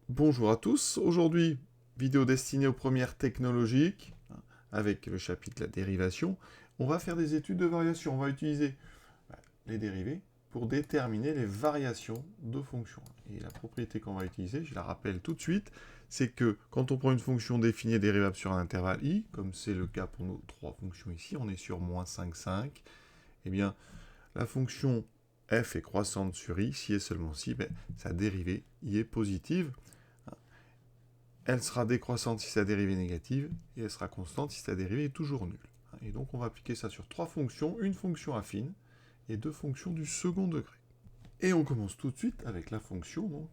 Bonjour à tous, aujourd'hui vidéo destinée aux premières technologiques, avec le chapitre la dérivation. On va faire des études de variation, on va utiliser les dérivés pour déterminer les variations de fonctions. Et la propriété qu'on va utiliser, je la rappelle tout de suite, c'est que quand on prend une fonction définie et dérivable sur un intervalle i, comme c'est le cas pour nos trois fonctions ici, on est sur moins 5, 5, eh bien la fonction f est croissante sur i, si et seulement si, sa dérivée i est positive. Elle sera décroissante si sa dérivée est négative, et elle sera constante si sa dérivée est toujours nulle. Et donc on va appliquer ça sur trois fonctions, une fonction affine et deux fonctions du second degré. Et on commence tout de suite avec la fonction donc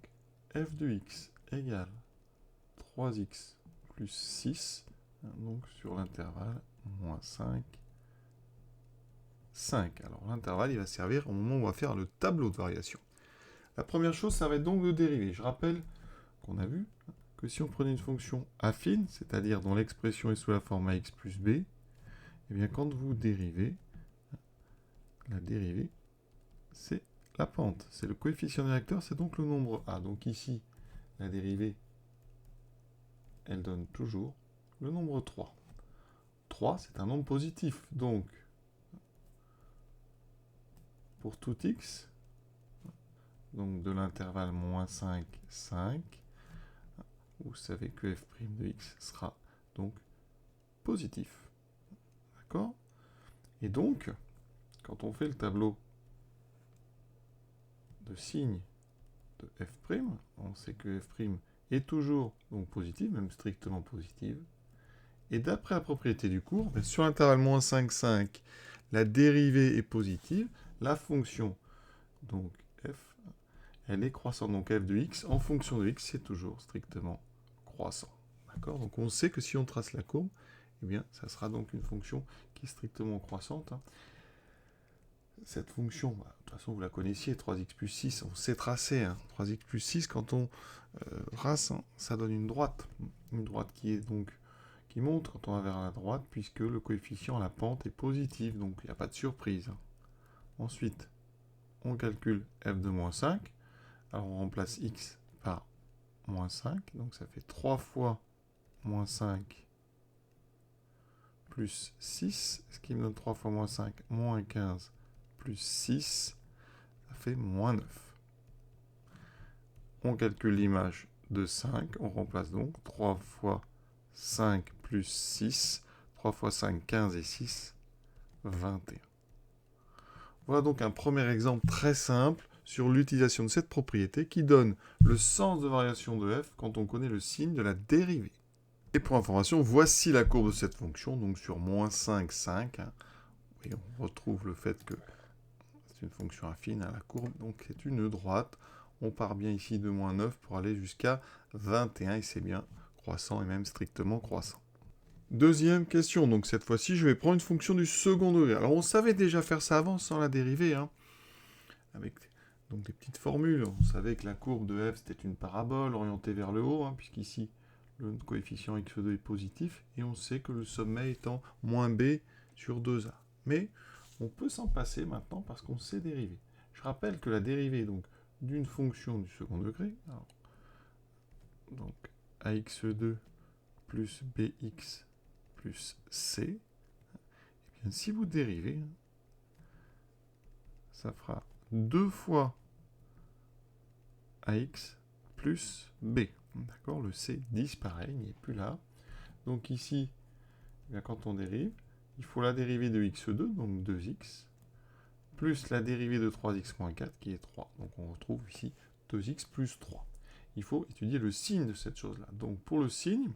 f de x égale 3x plus 6, donc sur l'intervalle moins 5, 5. Alors l'intervalle il va servir au moment où on va faire le tableau de variation. La première chose, ça va être donc de dériver. Je rappelle qu'on a vu que si on prenait une fonction affine, c'est-à-dire dont l'expression est sous la forme ax plus b, eh bien quand vous dérivez, la dérivée, c'est la pente. C'est le coefficient du vecteur, c'est donc le nombre a. Donc ici, la dérivée, elle donne toujours le nombre 3. 3, c'est un nombre positif. Donc, pour tout x, donc de l'intervalle moins 5, 5, vous savez que f' de x sera donc positif. D'accord? Et donc, quand on fait le tableau de signes de f', on sait que f' est toujours donc positive, même strictement positive. Et d'après la propriété du cours, sur l'intervalle moins 5, 5, la dérivée est positive. La fonction, donc f, elle est croissante. Donc f de x, en fonction de x, c'est toujours strictement croissant. D'accord? Donc on sait que si on trace la courbe, eh bien, ça sera donc une fonction qui est strictement croissante. Cette fonction, de toute façon, vous la connaissiez, 3x plus 6, on sait tracer. 3x plus 6, quand on trace, ça donne une droite. Une droite qui est donc qui monte quand on va vers la droite, puisque le coefficient à la pente est positif, donc il n'y a pas de surprise. Ensuite, on calcule f de moins 5. Alors on remplace x par moins 5, donc ça fait 3 fois moins 5 plus 6, ce qui me donne 3 fois moins 5, moins 15 plus 6, ça fait moins 9. On calcule l'image de 5, on remplace donc 3 fois 5 plus 6, 3 fois 5, 15 et 6, 21. Voilà donc un premier exemple très simple sur l'utilisation de cette propriété qui donne le sens de variation de f quand on connaît le signe de la dérivée. Et pour information, voici la courbe de cette fonction, donc sur moins 5, 5. Et on retrouve le fait que c'est une fonction affine à la courbe, donc c'est une droite. On part bien ici de moins 9 pour aller jusqu'à 21, et c'est bien croissant et même strictement croissant. Deuxième question, donc cette fois-ci, je vais prendre une fonction du second degré. Alors on savait déjà faire ça avant sans la dérivée, avec donc des petites formules. On savait que la courbe de f, c'était une parabole orientée vers le haut, puisqu'ici, le coefficient x2 est positif, et on sait que le sommet étant moins b sur 2a. Mais on peut s'en passer maintenant parce qu'on sait dériver. Je rappelle que la dérivée donc d'une fonction du second degré, alors, donc ax2 plus bx plus c, et bien, si vous dérivez, ça fera 2 fois ax plus b. D'accord? Le c disparaît, il n'est plus là. Donc ici, bien, quand on dérive, il faut la dérivée de x2, donc 2x, plus la dérivée de 3x moins 4, qui est 3. Donc on retrouve ici 2x plus 3. Il faut étudier le signe de cette chose-là. Donc pour le signe,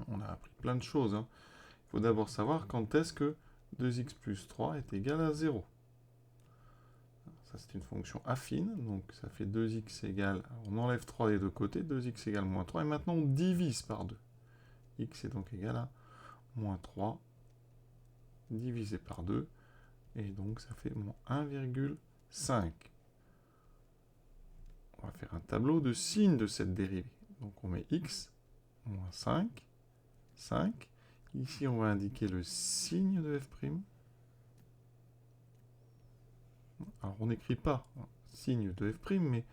on a appris plein de choses. Il faut d'abord savoir quand est-ce que 2x plus 3 est égal à 0. Ça, c'est une fonction affine, donc ça fait 2x égale, on enlève 3 des deux côtés, 2x égale moins 3, et maintenant on divise par 2. X est donc égal à moins 3 divisé par 2, et donc ça fait moins 1,5. On va faire un tableau de signe de cette dérivée. Donc on met x, moins 5, 5. Ici, on va indiquer le signe de f'. Alors, on n'écrit pas signe de f', mais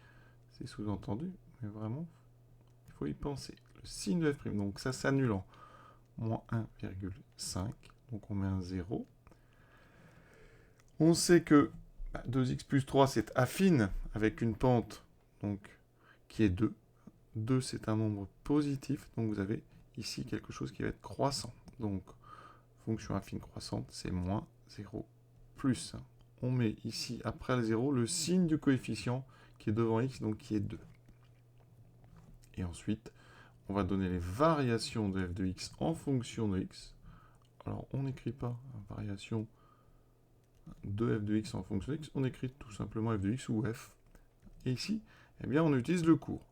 c'est sous-entendu. Mais vraiment, faut y penser. Le signe de f', donc ça s'annule en moins 1,5. Donc on met un 0. On sait que 2x plus 3, c'est affine avec une pente donc, qui est 2. 2, c'est un nombre positif. Donc vous avez ici quelque chose qui va être croissant. Donc, fonction affine croissante, c'est moins 0 plus 1. On met ici, après le 0, le signe du coefficient qui est devant x, donc qui est 2. Et ensuite, on va donner les variations de f de x en fonction de x. Alors, on n'écrit pas variation de f de x en fonction de x, on écrit tout simplement f de x ou f. Et ici, eh bien, on utilise le cours.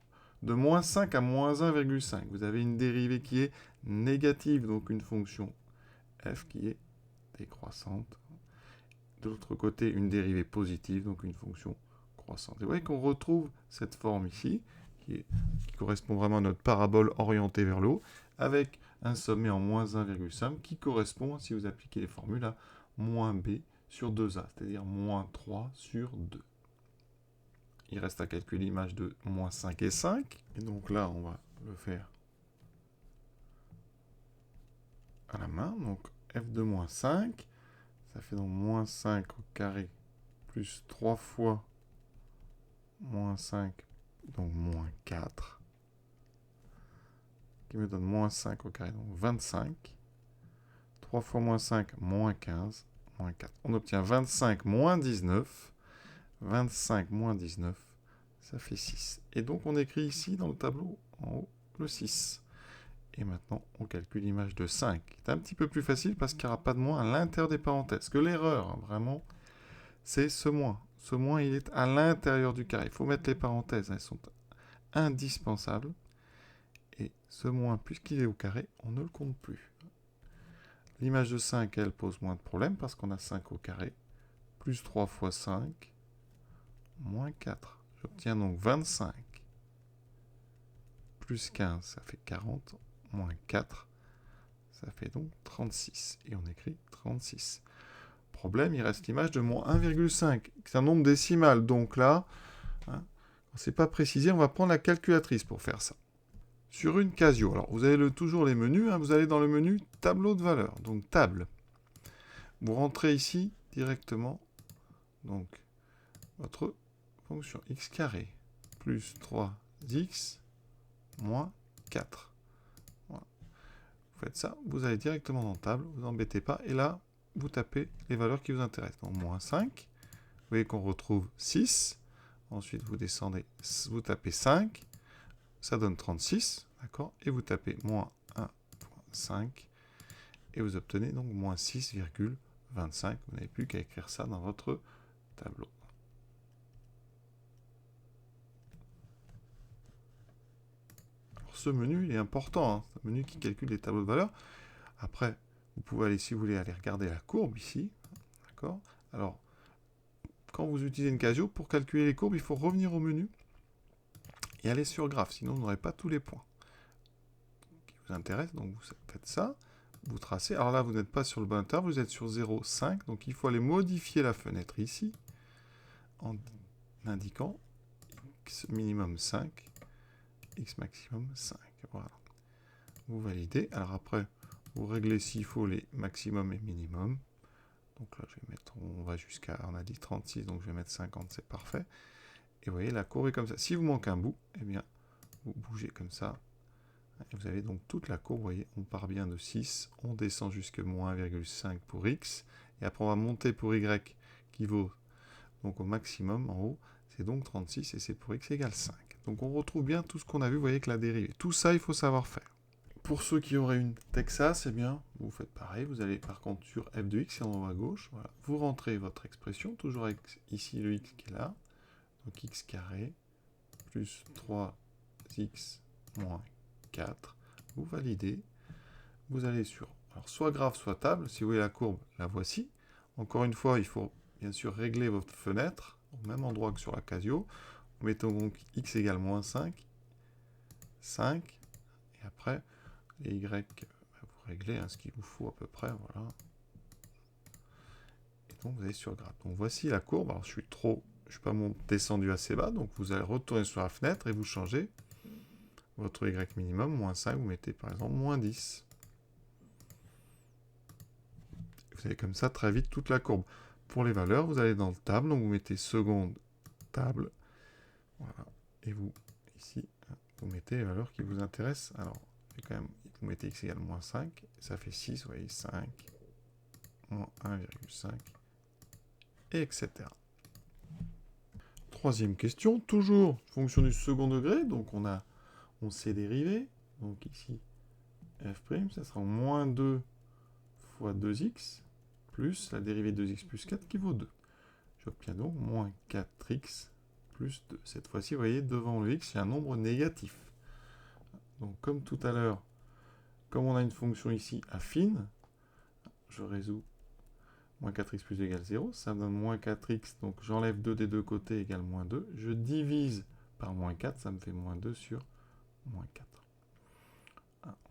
De moins 5 à moins 1,5, vous avez une dérivée qui est négative, donc une fonction f qui est décroissante. De l'autre côté, une dérivée positive, donc une fonction croissante. Et vous voyez qu'on retrouve cette forme ici, qui correspond vraiment à notre parabole orientée vers le haut, avec un sommet en moins 1,5 qui correspond, si vous appliquez les formules, à moins b sur 2a, c'est-à-dire moins 3 sur 2. Il reste à calculer l'image de moins 5 et 5. Et donc là, on va le faire à la main. Donc f de moins 5, ça fait donc moins 5 au carré plus 3 fois moins 5, donc moins 4, qui me donne moins 5 au carré, donc 25. 3 fois moins 5, moins 15, moins 4. On obtient 25 moins 19. 25 moins 19, ça fait 6. Et donc on écrit ici dans le tableau en haut le 6. Et maintenant on calcule l'image de 5. C'est un petit peu plus facile parce qu'il n'y aura pas de moins à l'intérieur des parenthèses. Que l'erreur, vraiment, c'est ce moins. Ce moins, il est à l'intérieur du carré. Il faut mettre les parenthèses, elles sont indispensables. Et ce moins, puisqu'il est au carré, on ne le compte plus. L'image de 5, elle pose moins de problèmes parce qu'on a 5 au carré. Plus 3 fois 5, moins 4. J'obtiens donc 25. Plus 15, ça fait 40. Moins 4, ça fait donc 36. Et on écrit 36. Problème, il reste l'image de moins 1,5. C'est un nombre décimal. Donc là, hein, c'est pas précisé, on va prendre la calculatrice pour faire ça. Sur une Casio, alors vous avez toujours les menus, hein, vous allez dans le menu tableau de valeur, donc table. Vous rentrez ici directement, donc votre fonction x carré plus 3x moins 4. Voilà. Vous faites ça, vous allez directement dans table, vous n'embêtez pas, et là, vous tapez les valeurs qui vous intéressent. Donc moins 5, vous voyez qu'on retrouve 6, ensuite vous descendez, vous tapez 5, ça donne 36, d'accord, et vous tapez moins 1,5, et vous obtenez donc moins 6,25. Vous n'avez plus qu'à écrire ça dans votre tableau. Alors, ce menu, il est important, hein. C'est un menu qui calcule les tableaux de valeur. Après, vous pouvez aller, si vous voulez, aller regarder la courbe ici, d'accord. Alors, quand vous utilisez une Casio, pour calculer les courbes, il faut revenir au menu et aller sur graphe, sinon vous n'aurez pas tous les points qui vous intéressent. Donc vous faites ça, vous tracez. Alors là, vous n'êtes pas sur le bon intervalle, vous êtes sur 0,5. Donc il faut aller modifier la fenêtre ici en indiquant x minimum 5, x maximum 5. Voilà. Vous validez. Alors après, vous réglez s'il faut les maximum et minimum. Donc là, je vais mettre, on va jusqu'à, on a dit 36, donc je vais mettre 50, c'est parfait. Et vous voyez, la courbe est comme ça. Si vous manquez un bout, eh bien, vous bougez comme ça. Et vous avez donc toute la courbe, vous voyez, on part bien de 6, on descend jusqu'à moins 1,5 pour x, et après on va monter pour y, qui vaut donc au maximum en haut, c'est donc 36, et c'est pour x égale 5. Donc on retrouve bien tout ce qu'on a vu, vous voyez, avec la dérivée. Tout ça, il faut savoir faire. Pour ceux qui auraient une Texas, eh bien, vous faites pareil, vous allez par contre sur f de x, en haut à gauche, voilà. Vous rentrez votre expression, toujours avec ici le x qui est là, donc x carré, plus 3x moins 4, vous validez, vous allez sur, alors soit graphe, soit table, si vous voyez la courbe, la voici. Encore une fois, il faut bien sûr régler votre fenêtre, au même endroit que sur la Casio. Mettons donc x égale moins 5, 5, et après, les y, vous réglez ce qu'il vous faut à peu près, voilà. Et donc vous allez sur graphe. Donc voici la courbe, alors je suis pas descendu assez bas, donc vous allez retourner sur la fenêtre et vous changez votre y minimum, moins 5, vous mettez par exemple moins 10. Vous avez comme ça très vite toute la courbe. Pour les valeurs, vous allez dans le table, donc vous mettez seconde table. Voilà. Et vous, ici, vous mettez les valeurs qui vous intéressent. Alors, quand même, vous mettez x égale moins 5, ça fait 6, vous voyez, 5, moins 1,5, et etc. Troisième question, toujours fonction du second degré, donc on sait dériver. Donc ici, f', ça sera moins 2 fois 2x, plus la dérivée de 2x plus 4 qui vaut 2. J'obtiens donc moins 4x plus 2. Cette fois-ci, vous voyez, devant le x, il y a un nombre négatif. Donc comme tout à l'heure, comme on a une fonction ici affine, je résous moins 4x plus 2 égale 0, ça me donne moins 4x, donc j'enlève 2 des deux côtés égale moins 2, je divise par moins 4, ça me fait moins 2 sur moins 4.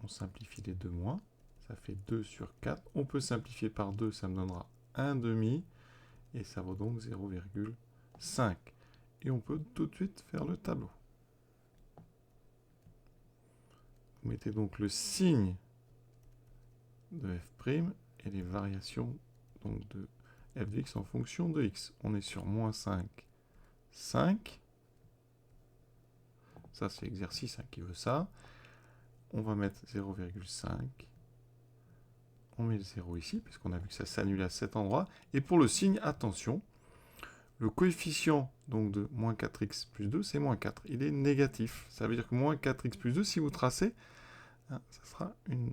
On simplifie les deux moins, ça fait 2 sur 4, on peut simplifier par 2, ça me donnera 1 demi, et ça vaut donc 0,5. Et on peut tout de suite faire le tableau. Vous mettez donc le signe de f' et les variations donc de f de x en fonction de x. On est sur moins 5, 5. Ça, c'est l'exercice qui veut ça. On va mettre 0,5. On met le 0 ici, puisqu'on a vu que ça s'annule à cet endroit. Et pour le signe, attention, le coefficient donc, de moins 4x plus 2, c'est moins 4. Il est négatif. Ça veut dire que moins 4x plus 2, si vous tracez, ça sera une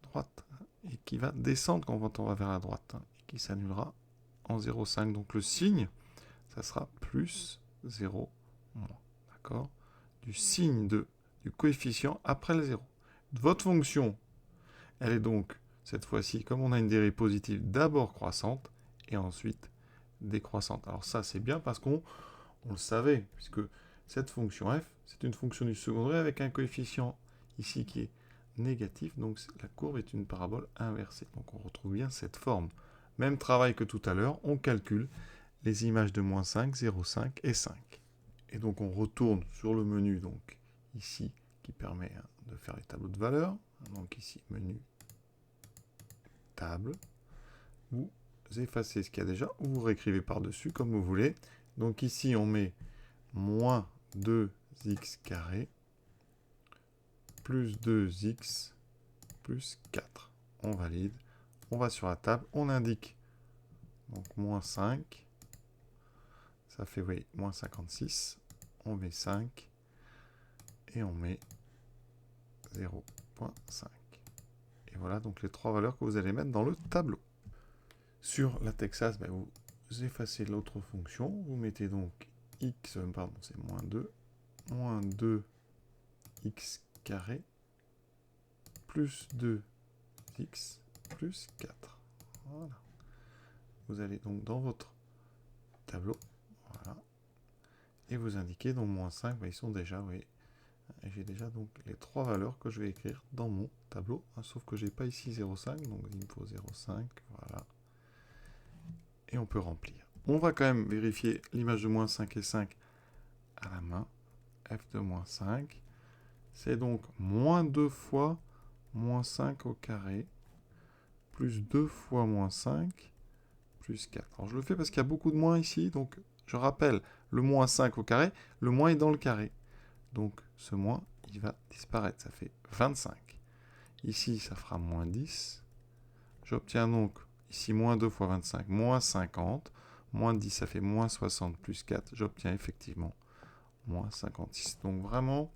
droite et qui va descendre quand on va vers la droite, et qui s'annulera en 0,5. Donc le signe, ça sera plus 0, moins. D'accord? Du signe du coefficient après le 0. Votre fonction, elle est donc, cette fois-ci, comme on a une dérivée positive, d'abord croissante, et ensuite décroissante. Alors ça, c'est bien parce qu'on le savait, puisque cette fonction f, c'est une fonction du second degré avec un coefficient ici qui est négatif, donc la courbe est une parabole inversée. Donc on retrouve bien cette forme. Même travail que tout à l'heure, on calcule les images de moins 5, 0,5 et 5. Et donc on retourne sur le menu, donc ici, qui permet de faire les tableaux de valeurs. Donc ici, menu, table. Vous effacez ce qu'il y a déjà, ou vous réécrivez par-dessus, comme vous voulez. Donc ici, on met moins 2x carré plus 2x plus 4. On valide. On va sur la table. On indique donc moins 5. Ça fait, oui, moins 56. On met 5. Et on met 0,5. Et voilà donc les trois valeurs que vous allez mettre dans le tableau. Sur la Texas, vous effacez l'autre fonction. Vous mettez donc x, pardon, c'est moins 2x carré plus 2x plus 4. Voilà. Vous allez donc dans votre tableau, voilà, et vous indiquez donc moins 5, ils sont déjà, oui, j'ai déjà donc les trois valeurs que je vais écrire dans mon tableau, sauf que j'ai pas ici 0,5, donc il me faut 0,5, voilà, et on peut remplir. On va quand même vérifier l'image de moins 5 et 5 à la main, f de moins 5, c'est donc moins 2 fois moins 5 au carré, plus 2 fois moins 5, plus 4. Alors je le fais parce qu'il y a beaucoup de moins ici, donc je rappelle, le moins 5 au carré, le moins est dans le carré. Donc ce moins, il va disparaître, ça fait 25. Ici, ça fera moins 10. J'obtiens donc, ici, moins 2 fois 25, moins 50. Moins 10, ça fait moins 60 plus 4. J'obtiens effectivement moins 56. Donc vraiment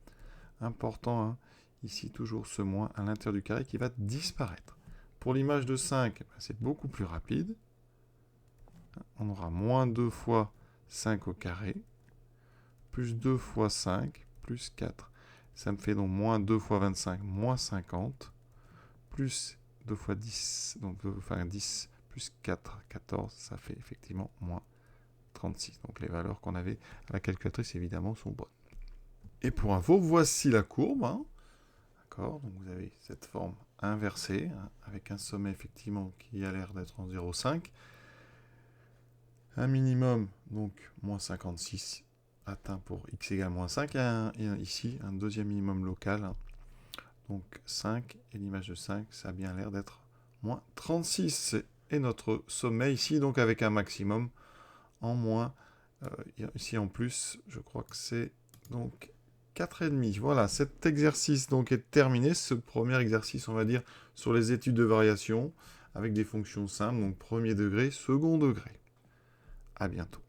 important, ici toujours ce moins à l'intérieur du carré qui va disparaître. Pour l'image de 5, c'est beaucoup plus rapide. On aura moins 2 fois 5 au carré, plus 2 fois 5, plus 4. Ça me fait donc moins 2 fois 25, moins 50, plus 2 fois 10, donc 2 fois 10, plus 4, 14, ça fait effectivement moins 36. Donc les valeurs qu'on avait à la calculatrice, évidemment, sont bonnes. Et pour info, voici la courbe. D'accord, donc vous avez cette forme inversée, avec un sommet effectivement qui a l'air d'être en 0,5. Un minimum, donc moins 56, atteint pour x égale moins 5. Et, ici, un deuxième minimum local. Donc 5, et l'image de 5, ça a bien l'air d'être moins 36. Et notre sommet ici, donc avec un maximum en moins. Ici en plus, je crois que c'est donc 4,5. Voilà, cet exercice donc est terminé. Ce premier exercice, on va dire, sur les études de variation, avec des fonctions simples, donc premier degré, second degré. À bientôt.